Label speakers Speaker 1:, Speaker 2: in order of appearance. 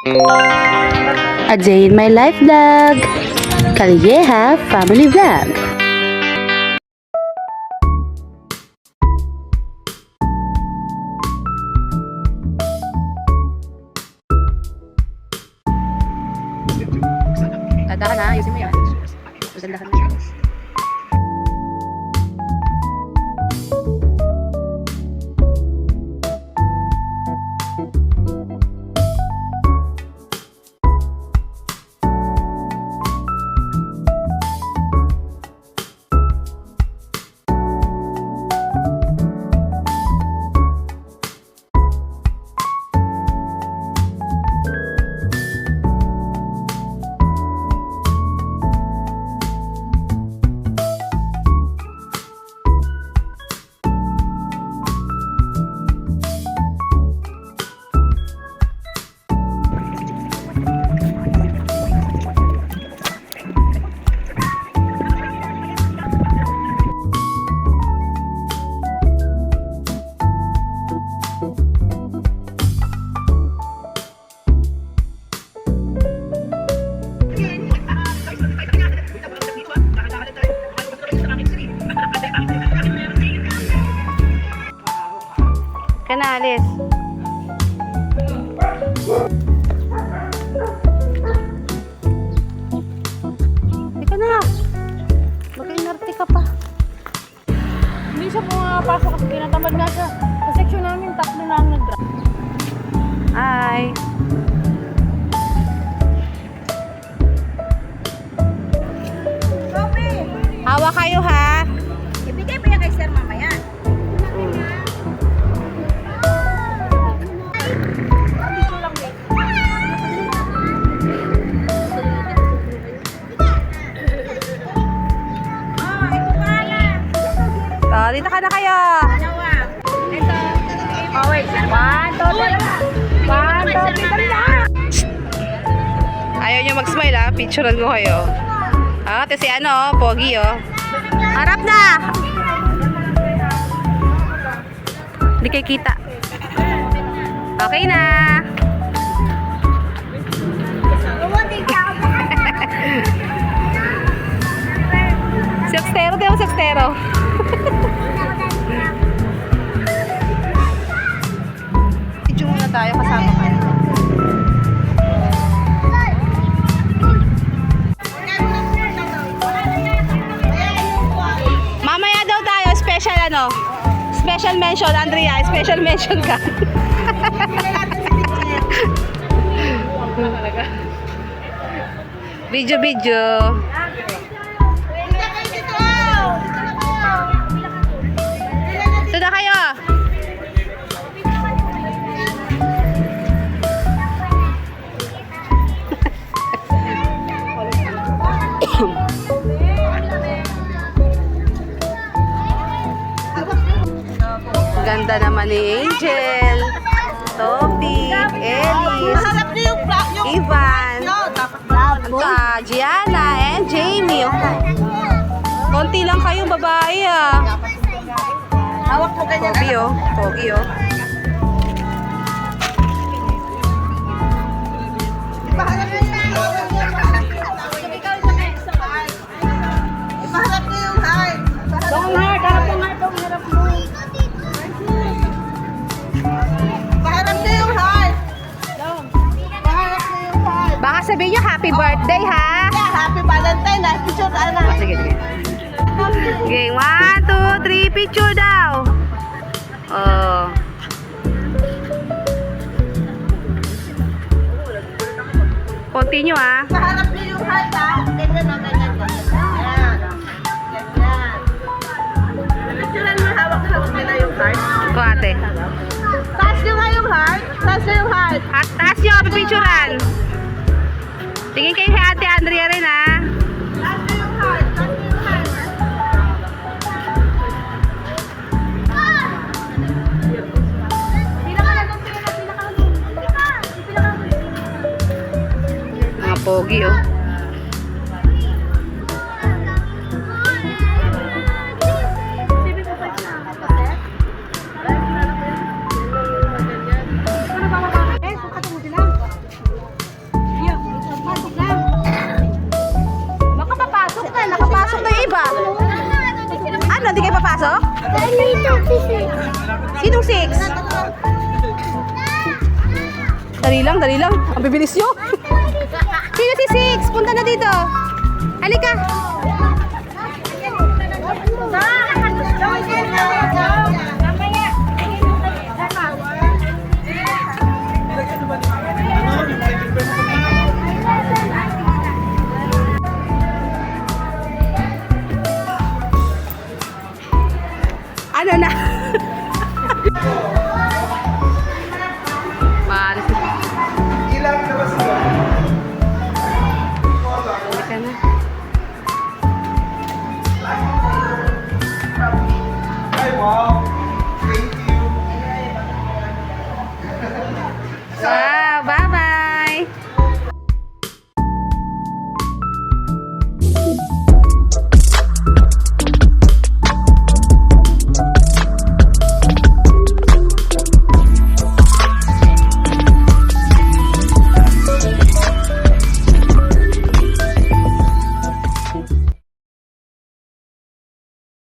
Speaker 1: A Day in My Life Vlog, Calleja Family Vlog. Dahan na, ayusin mo yan. Maganda na. Alis. Teka na. Mag-inarte ka pa.
Speaker 2: Hindi siya pumapasok kasi tinatamad nga siya. Sa section namin, tatlo na ang nag-drop.
Speaker 1: Hi. Hawa kayo ha.
Speaker 2: Ibigay pa yan kay sir mamaya.
Speaker 1: Oh, dito ka na kayo.
Speaker 2: Ito. Oh, wait. 1, 2, 3. 1, 2, 3.
Speaker 1: Ayaw nyo mag-smile ha. Picturean ko kayo. Ah, ito si ano, Pogi oh. Harap na! Hindi kayo kita. Okay na. Sextero, tayo sextero. Video muna tayo kasama kayo. Mamaya daw tayo, special ano? Special mention, Andrea. Special mention ka. Video. Ito na kayo. Ganda naman ni Angel, Toby, Ellis, Ivan, Gianna, and Jamie. Konti lang kayong babae ah.
Speaker 2: Hawak mo ganyan.
Speaker 1: Pogi oh.
Speaker 2: Ipahalap niyo yung heart. Dong heart, harap mo heart, dong harap mo. Ipaharap niyo yung heart. Dong. Ipaharap niyo yung heart.
Speaker 1: Baka sabihin nyo happy birthday ha.
Speaker 2: Yeah, happy Valentine. Picture ka na.
Speaker 1: Sige. Okay, 1, 2, 3, picture daw. Oh. Continue ah.
Speaker 2: Ipaharap niyo yung heart ha. Ganyan o, ganyan. Ayan. Ganyan. Picturean mo, hawak-hawak nila yung heart.
Speaker 1: Ito ate.
Speaker 2: Taas nyo nga yung heart. Taas nyo yung heart.
Speaker 1: At taas nyo, pipicturean. Tingin kayo kay ate Andrea rin ha.
Speaker 2: Taas nyo yung heart. Taas nyo yung heart.
Speaker 1: Mga pogi oh. Sinong 6? Dali lang, dali lang. Ang bibilis nyo. Sino si 6? Punta na dito. Halika.